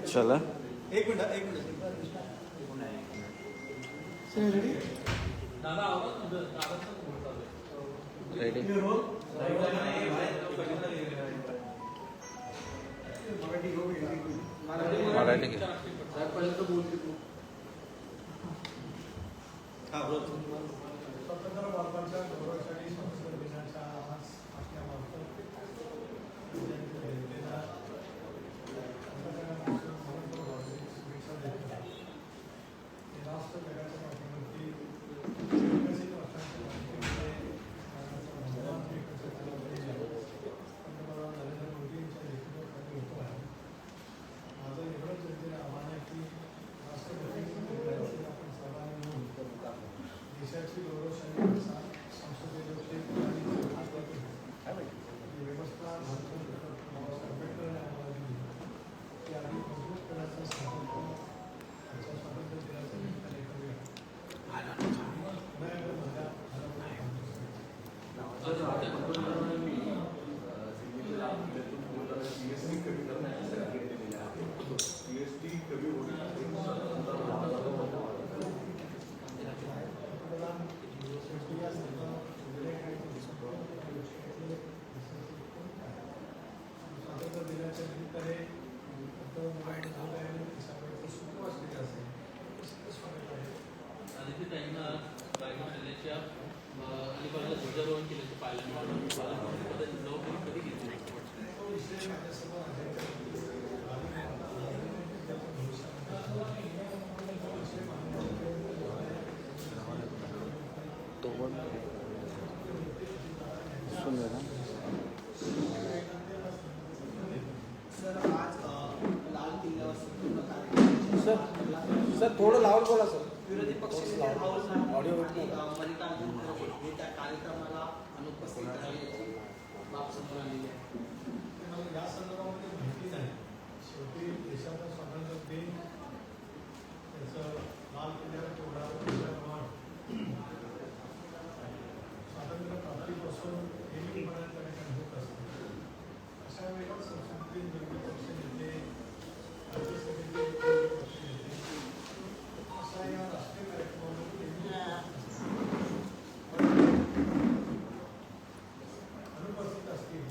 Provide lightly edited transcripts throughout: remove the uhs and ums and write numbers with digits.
चला एक minute ready Marathi घे स्वतंत्र बालकांच्या गौरवशाली संस्कृत दिनाच्या आज आपल्यामार्फत शुभेच्छा देतो. राष्ट्र जगाच्या माध्यमावरती विकसित राष्ट्रांच्या माध्यमामध्ये पंतप्रधान नरेंद्र मोदी यांच्या नेतृत्वाखाली होतो आहे. माझं एवढंच जनतेला आव्हान आहे की राष्ट्रपती आपण सर्वांनी मिळून देशाची गौरवशाली भाषा संसदेचे व्यवस्था आंबेडकर ती आधी मजबूत करण्याचा संकल्प आमच्या स्वातंत्र्य दिनाच्या निमित्ताने करूया. स्वातंत्र्य दिनाच्या निमित्ताने अलिबागला ध्वजारोहण केल्याचं पाहिलं जबाबदारी कधी घेतली तो पण सुंदर ना सर थोडं लावून बोला सर. विरोधी पक्ष मल्लिकार्जुन खरगे हे त्या कार्यक्रमाला अनुपस्थित राहिल्याची बाब समोर आलेली आहे. या संदर्भामध्ये माहिती नाही. शेवटी देशाचा स्वातंत्र्य दिन त्याचं लाल किल्ल्यावर तेवढा स्वातंत्र्य प्राप्तीपासून नेहमीपणाचा कार्यक्रम होत असतो. अशा वेळेला संस्कृती विरोधी पक्ष नेते राज्यसभेचे विरोधी पक्ष नेते अशा या राष्ट्रीय कार्यक्रमामध्ये अनुपस्थित असतील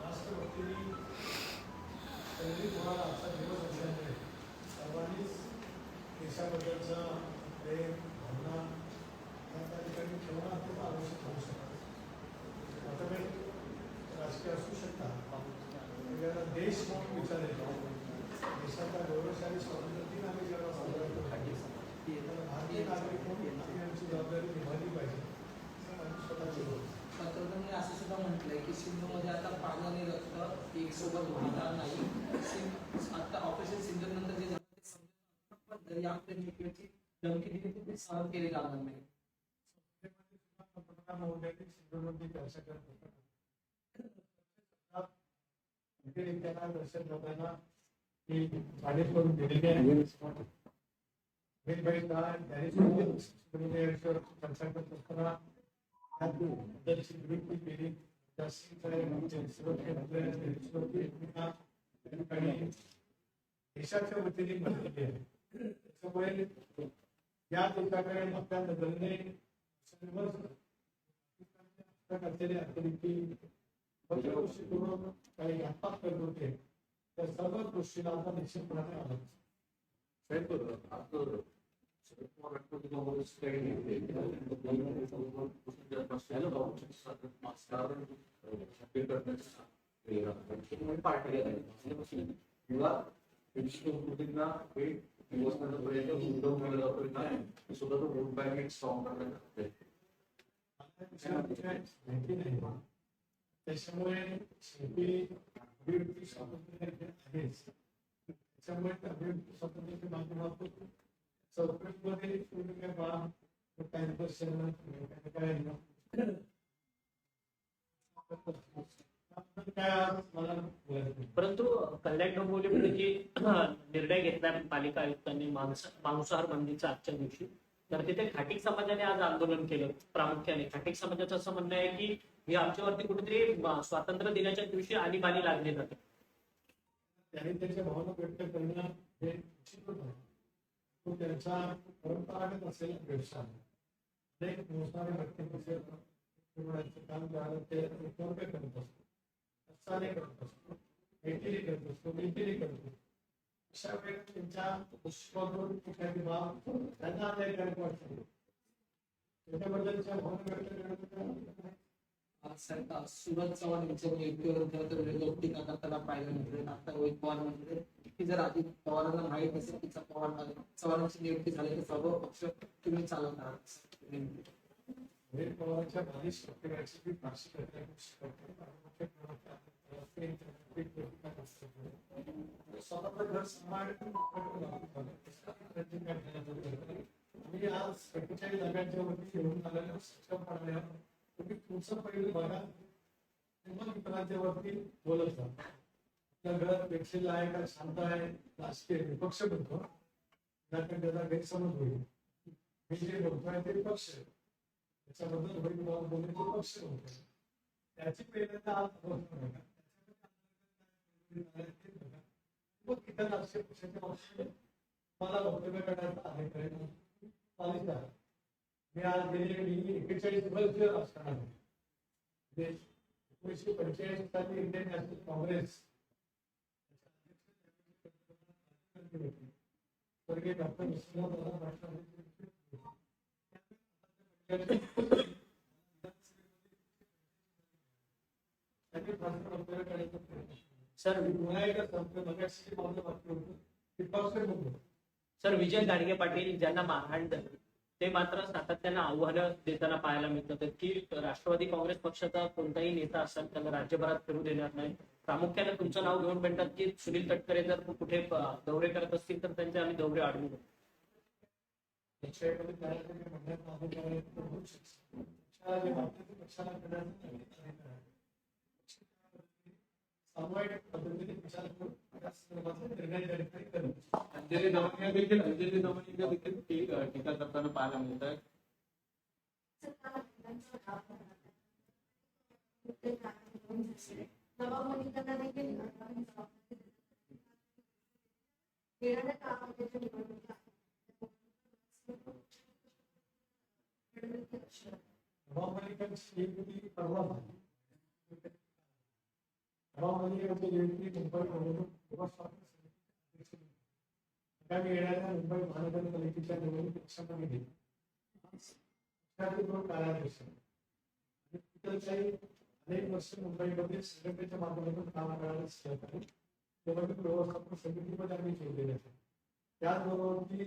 राष्ट्रभक्तीने पहिली तुम्हाला आजचा दिवस असल्यामुळे सर्वांनीच देशाबद्दलचा प्रेम भावना त्या ठिकाणी ठेवणं अत्यंत आवश्यक होऊ शकतं. मतभेद राजकीय असू शकतात. वेगळ्या देश म्हणून विचार येतो. देशाचा गौरवशाली स्वातंत्र्य दिन आम्ही जेव्हा साजरा करतो भारतीय नागरिक म्हणून यांची जबाबदारी निभावली पाहिजे स्वतःची पंतप्रधानांनी असं सुद्धा म्हटलंय की सिंधूमध्ये आता पाण्याने रक्त एक सोबत वाहणार नाही. आता ऑपरेशन सिंधू नंतर जे झालं यापुढे धमकी दिली ती सहन केली जाणार नाही. पंतप्रधान महोदयांनी सिंधूमध्ये चर्चा करत होता. त्यांना दहशतवाद्यांना ही जाणीव करून दिलेली आहे. चर्चा करत असताना विनंती केली. देशाच्या वतीने बनलेली आहे. त्याच्यामुळे या देशाकडे आपल्या नजरेने करून काही घातपात करत होते त्या सर्व गोष्टीला आता निश्चितपणे आलं. त्याच्यामुळे शेवटी अभिव्यक्ती स्वातंत्र्य आहेच. त्याच्यामुळे अभिव्यक्ती स्वातंत्र्याच्या माध्यमातून चौकटीमध्ये परंतु कल्याण डोंबिवलीमध्ये जे निर्णय घेतला पालिका आयुक्तांनी मांसाहार बंदीचा आजच्या दिवशी तर तिथे खाटीक समाजाने आज आंदोलन केलं. प्रामुख्याने खाटीक समाजाचं असं म्हणणं आहे की हे आमच्यावरती कुठेतरी स्वातंत्र्य दिनाच्या दिवशी आणीबाणी लागली जाते. त्यांनी त्याच्या भावना व्यक्त करणं हे उचितच आहे. तो त्यांचा परंपरागत असलेला व्यवसाय अनेक मोजणारे व्यक्ती काम करायला ते योग्य करत असतो, उत्साहाने करत असतो, भेटीने करत असतो, नीतीने करतो. अशा वेळेला त्यांच्या पुष्पातून एखादी बाब त्यांना अन्यायकारक वाटतो, त्याच्याबद्दलच्या भावना व्यक्त करण्याचं सुरज चव्हाण यांच्या नियुक्तीवर खरं तर विरोधक टीका करताना पाहायला मिळते. आता रोहित पवार म्हणले की जर अजित पवारांना माहीत असेल की चव्हाणांची नियुक्ती झाली तर सर्व पक्ष तुम्ही चालवणार. रोहित पवारांच्या बालिश वक्तव्याची मी फारशी स्वतःचं घर सांभाळून मी आज 47 जागांच्या वरती घेऊन आलेल्या सक्षमपणाने तुम्ही तुमचं पहिलं बघा, मग इतरांच्या वरती बोलत जा. आपलं घर पेन्सिल आहे का शांत आहे, राजकीय विपक्ष बनतो, त्याचा गैरसमज होईल. मी जे बोलतोय ते पक्ष आहे, त्याच्याबद्दल होईल बोलणे तो पक्ष होतो. त्याची पहिल्यांदा आज बघा, मग इतर राजकीय पक्षाच्या बाबतीत मला वक्तव्य करण्याचा अधिकार पालिका. मी आज गेले 41 वर्ष राजकारणात आहे. 1945 साली इंडियन नॅशनल काँग्रेस स्वर्गीय डॉक्टर विश्वनाथ सर विजय गाडगे पाटील ज्यांना मारहाण झाली ते मात्र सातत्यानं आव्हानं देताना पाहायला मिळतात की राष्ट्रवादी काँग्रेस पक्षाचा कोणताही नेता असेल त्याला राज्यभरात फिरू देणार नाही. प्रामुख्याने तुमचं नाव घेऊन म्हणतात की सुनील तटकरे जर कुठे दौरे करत असतील तर त्यांचे आम्ही दौरे अडवू. अंजली दमनिया देखील टीका करताना पाहायला मिळतात. मुंबई महानगरपालिकेच्या निवडणूक पक्षामध्ये कार्याध्यक्ष अनेक वर्ष मुंबईमध्ये संघटनेच्या माध्यमातून काम करायला निवडणूक व्यवस्थापन समितीमध्ये आम्ही जोडलेले आहे. त्याचबरोबर ती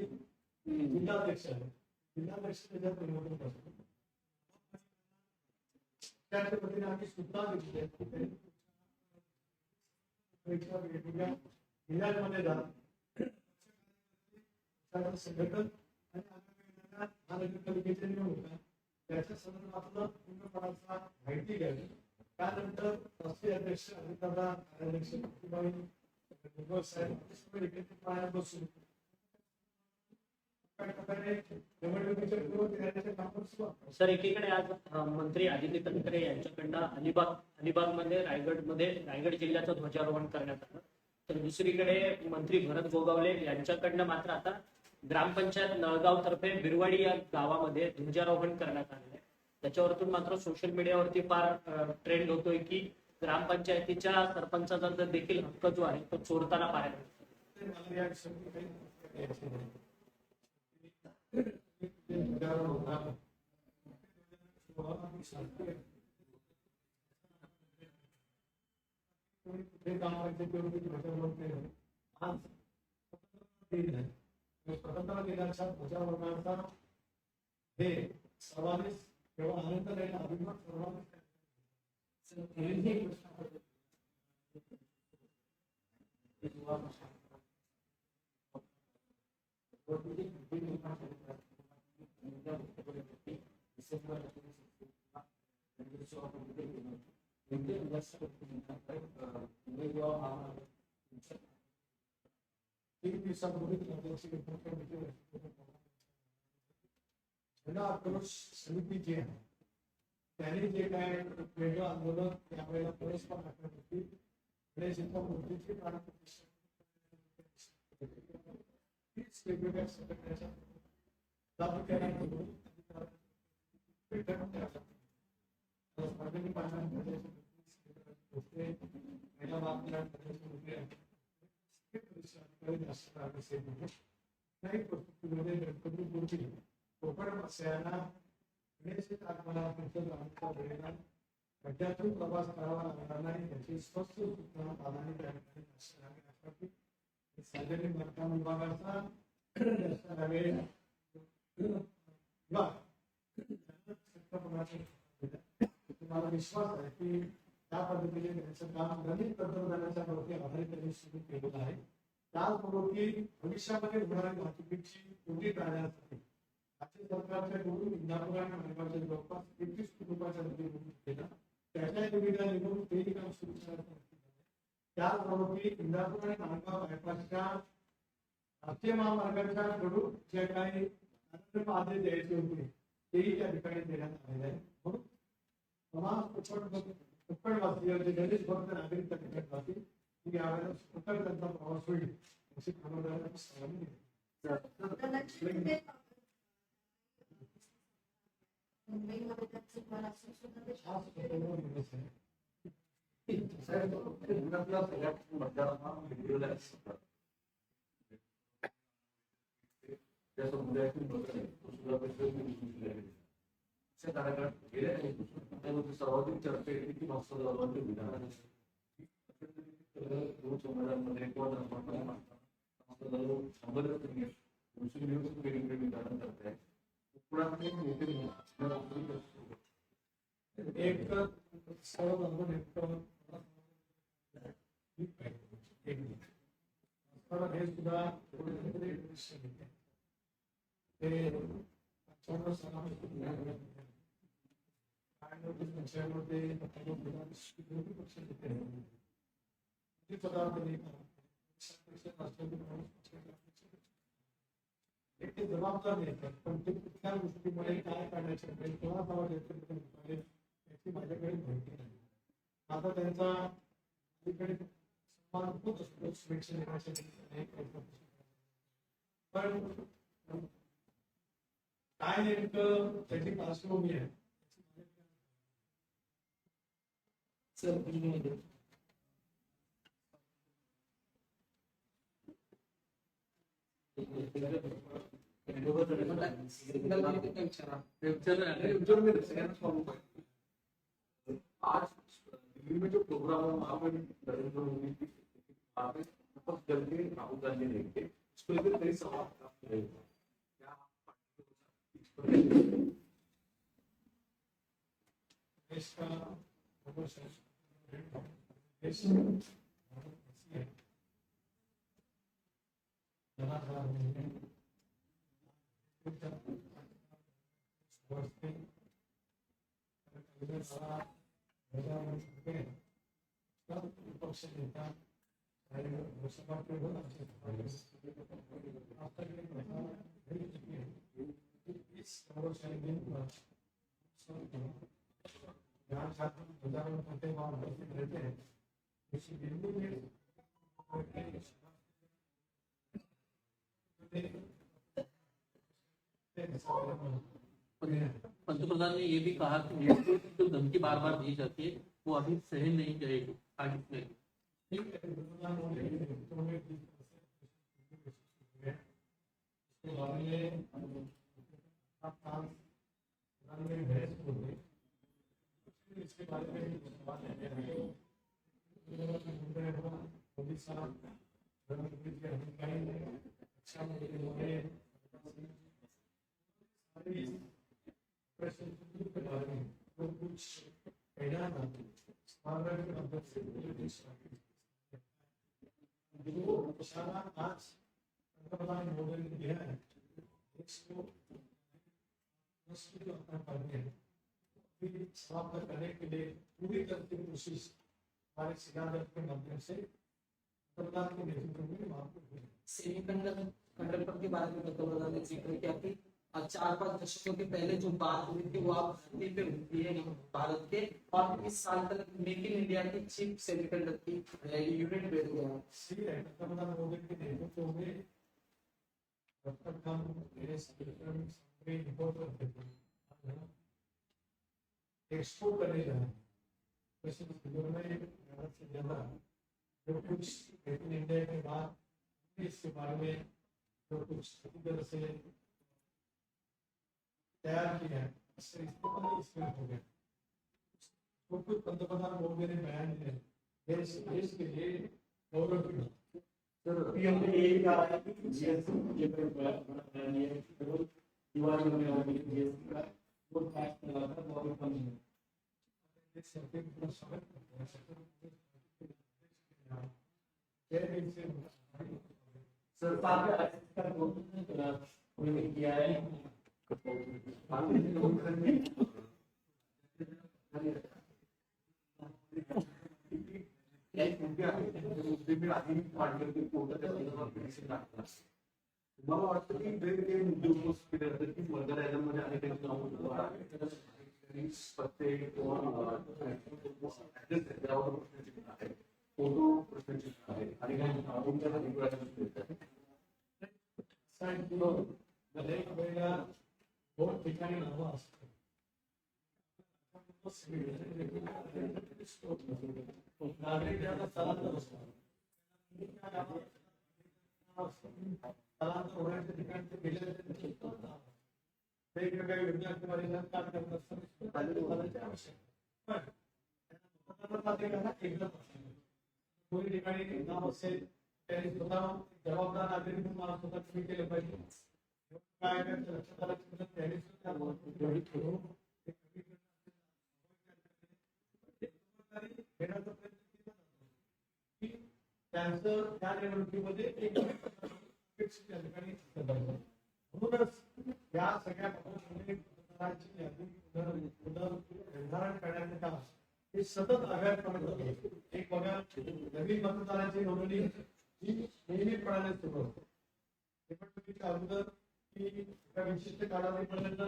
जिल्हाध्यक्ष आहे, जिल्हाध्यक्ष त्याच्यात निवडणूक असतो. त्याच्या वतीने आम्ही सुद्धा वेगवेगळ्या जिल्ह्यांमध्ये जातो. संघटन आणि महानगरपालिकेच्या निवडणुका त्याच्या संदर्भातला पूर्णपणाचा माहिती घ्यावी. त्यानंतर राष्ट्रीय अध्यक्ष अजितदादा, कार्याध्यक्ष साहेब एकत्रित पाण्यात बसून सर एकीकडे आज मंत्री आदित्य तटकरे यांच्याकडनं अलिबागमध्ये रायगड जिल्ह्याचं ध्वजारोहण करण्यात आलं. तर दुसरीकडे मंत्री भरत गोगावले यांच्याकडनं मात्र आता ग्रामपंचायत नळगाव तर्फे बिरवाडी या गावामध्ये ध्वजारोहण करण्यात आलेलं आहे. त्याच्यावरतून मात्र सोशल मीडियावरती फार ट्रेंड होतोय की ग्रामपंचायतीच्या सरपंचाचा देखील हक्क जो आहे तो चोरताना पाहायला स्वतंत्र दिनाच्या ध्वजारोहणाचा हे सर्वांनी केवळ आनंद नाही, अभिमान सर्वांनी तीन दिवसापूर्वी जन आक्रोश समिती जी आहे त्यांनी जे काय वेगळं आंदोलन त्यावेळेला परस्पर दाखवत होती गणेशांच्या मूर्तीची प्राणप्रतिष्ठा हीच वेगवेगळ्या संघटनेच्या काही परिस्थितीमध्ये गणपती मूर्ती कोकण वासियांना गणेश आगमनानंतर आमच्या वेळेला राज्यातून प्रवास करावा लागणार नाही याची स्पष्ट सूचना दादांनी त्या ठिकाणी असल्याने सार्वजनिक बांधकाम विभागाचा तुम्हाला विश्वास आहे की त्या पद्धतीने त्यांचं काम नवीन तंत्रज्ञानाच्या प्रती आधारित त्यांनी सुरू केलेलं आहे त्याचबरोबर भविष्यामध्ये होणारी वाहतुकीची कोंडी टाळण्यासाठी राज्य सरकारच्याकडून इंदापूर आणि माणगावच्या जवळपास 31 कोटी रुपयाचा निधी मंजूर केला त्याच्या निविदा निघून तेही काम सुरू करण्यात त्याचबरोबर इंदापूर आणि माणगाव बायपासच्या राष्ट्रीय महामार्गाच्या कडून जे काही पाहते द्यायचे होते तेही त्या ठिकाणी देण्यात आलेले आहे म्हणून तमाम कोकणवासीय जे गणेश भक्त नागरिक त्या ठिकाणी राहतील की यावेळेला स्वतः त्यांचा प्रवास होईल अशी खबरदारी सर्वांनी घेतली. सर्वाधिक चर्चा येते की भाषामध्ये विधान समाजामध्ये किंवा वेगवेगळे विधान करत आहे एक सर्व हे सुद्धा ते 55 सालामध्ये जबाबदार देतात पण ते कुठल्या गोष्टीमुळे काय करण्याचे याची माझ्याकडे माहिती नाही आता त्यांचा अलीकडे सन्मान होत असतो शुभेच्छा देण्यासाठी पण काय नेमकं त्याची पार्श्वभूमी आहे आज दिल्ली में जो प्रोग्राम है वहाँ पर नरेंद्र मोदी की बहुत जल्दी राहुल गांधी लेके उसको लेकर कई सवाल प्राप्त रहेगा क्या देश का पक्ष नेता पंतप्रधान ने ये भी कहा कि जो धमकी बार बार दी जाती है वो अभी सहन नहीं करेगी आगे में इसके बारे में मोदी साहब प्रधानमंत्री जी अधिकारी ने अच्छा के बारे में तो कुछ कहना था जो इशारा आज पंतप्रधान मोदी ने दिया है इसको समाप्त करने के लिए पूरी तरह की कोशिश हमारे सियादत के माध्यम से पंतप्रधान के नेतृत्व में वहां पर हुई। सेमीकंडक्टर के बारे में पंतप्रधान ने जिक्र किया कि 4-5 दशकों के पहले जो बात हुई थी वो आप धरती पे हुई है भारत के, और इस साल तक मेक इन इंडिया की चीप सेमीकंडक्टर यूनिट बेच गया है। ठीक है, पंतप्रधान मोदी के नेतृत्व में जब तक हम एक्सपोर्ट करने जा रहे हैं, वैसे में भारत से ज्यादा जो कुछ मेक इन इंडिया के बाद इसके बारे में जो कुछ अच्छी तरह से तैयार किया है, इससे इसमें हो गया। तो कुछ पंतप्रधान मोदी ने बयान दिए, देश के लिए गौरव की बात। सर पीएम ने ये कहा है कि जीएसटी के बड़ा बयान है केवल दिवाली होने वाली जीएसटी का वो टैक्स लगाकर बहुत कम है। इस सबके पूरा स्वागत करते हैं। सर का कोई किया है मला वाटतं की वेगवेगळे मुद्दे उपस्थित आहेत की मतदारांमध्ये अनेक पत्ते किंवा फोटो प्रश्नाची आहे आणि अनेक वेळेला दोन ठिकाणी नावं असतात, नागरिक ज्याला स्थलांतर असतात स्थलांतर होण्याच्या ठिकाणी ते गेलेले वेगवेगळ्या योजना किंवा रिझल्ट कार्ड करत असताना आवश्यक कोणी ठिकाणी नाव असेल त्यांनी स्वतः जबाबदार नागरिक म्हणून मला स्वतः तुम्ही केलं पाहिजे। काय लक्षात आलं की त्यांनी घेण्याचा प्रयत्न केला की त्यांचं त्या निवडणुकीमध्ये एक अपेक्षित या ठिकाणी म्हणूनच या सगळ्या मतदारांची यादी निर्धारण करण्याचं काम हे सतत अभ्यास करत होते। एक बघा, नवीन मतदारांची नोंदणी ही नियमितपणाने सुरू होते, निवडणुकीच्या अगोदर की एका विशिष्ट कालावधीपर्यंत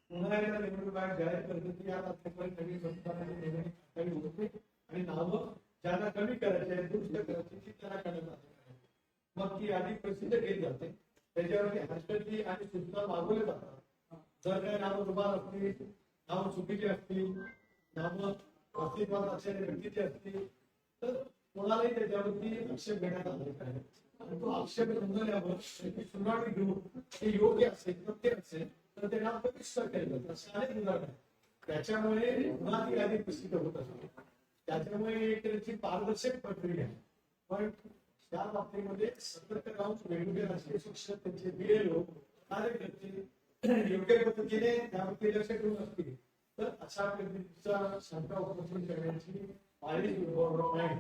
पुन्हा एकदा निवडणूक आयोग जाहीर करते की या तारखेपर्यंत नवीन मतदारांची नोंदणी काही होते आणि नावं ज्यांना कमी करायची आहे, दुरुस्त करायची ती त्यांना करण्यात आली। मग ती यादी प्रसिद्ध केली जाते, त्याच्यावरती हस्तक्षेप आणि सूचना मागवल्या जातात। जर काही नावं दुबार असतील, नावं चुकीची असतील, नावं अस्तित्वात असलेल्या व्यक्तीचे असतील तर कोणालाही त्याच्यावरती आक्षेप घेण्यात आले पाहिजे आणि तो आक्षेप नोंदवल्यावर त्याची सुनावणी घेऊन ते योग्य असेल, सत्य असेल तर ते नाव प्रतिष्ठा केलं जातं। असे अनेक उदाहरण आहेत। त्याच्यामुळे पुन्हा ती यादी प्रसिद्ध होत असते, त्याच्यामुळे एक त्याची पारदर्शक प्रक्रिया आहे। पण त्या बाबतीमध्ये सतर्क राहून वेगवेगळे राजकीय शिक्षक, त्यांचे बीएलओ कार्यकर्ते योग्य पद्धतीने त्यावरती लक्ष ठेवून असतील तर अशा पद्धतीचा शंका उपस्थित करण्याची पायरी नाही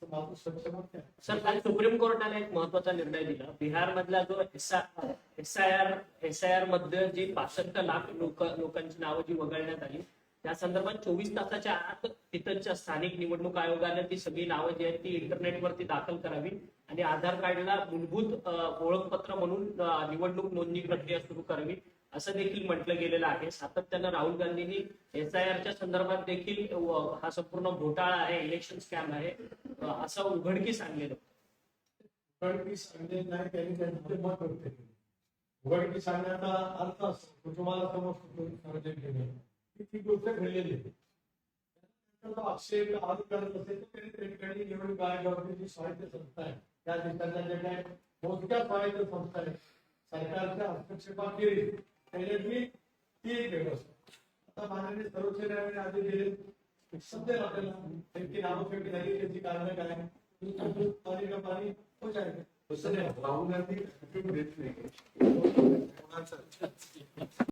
माझं स्वच्छ मत आहे। सर, काल सुप्रीम कोर्टाने एक महत्वाचा निर्णय दिला। बिहार मधला जो एसआयआर मध्ये जी 65 लाख लोकांची नावं जी वगळण्यात आली त्या संदर्भात 24 तासाच्या आत तिथच्या स्थानिक निवडणूक आयोगाने ती सगळी नावं जी आहेत ती इंटरनेटवरती दाखल करावी आणि आधार कार्डला मूलभूत ओळखपत्र म्हणून निवडणूक नोंदणी प्रक्रिया सुरू करावी असं देखील म्हटलं गेलेलं आहे। सातत्यानं राहुल गांधींनी एसआयआरच्या संदर्भात देखील हा संपूर्ण घोटाळा आहे, इलेक्शन स्कॅम आहे असं उघडकीस आणलेलं। उघडकीस आणले नाही, त्यांनी त्यांचे मत व्यक्त केले। उघडकीस आणण्याचा अर्थ असतो तुम्हाला समजतो ती गोष्ट घडलेली आहे। तो आक्षेप आरोप करत असेल तर त्यांनी ठिकाणी निवडणूक आयोगावरती जी स्वायत्त संस्था आहे त्या देशातल्या ज्या काही मोजक्या स्वायत्त संस्था आहेत सरकारच्या हस्तक्षेपाखेरीज त्याच्यातली ती एक व्यवस्था। आता माननीय सर्वोच्च न्यायालयाने आधी दिले सध्या आपल्याला त्यांची नावं झाली, त्याची कारण काय पाणी का पाणी हो जाएगा। राहुल गांधी देत नाही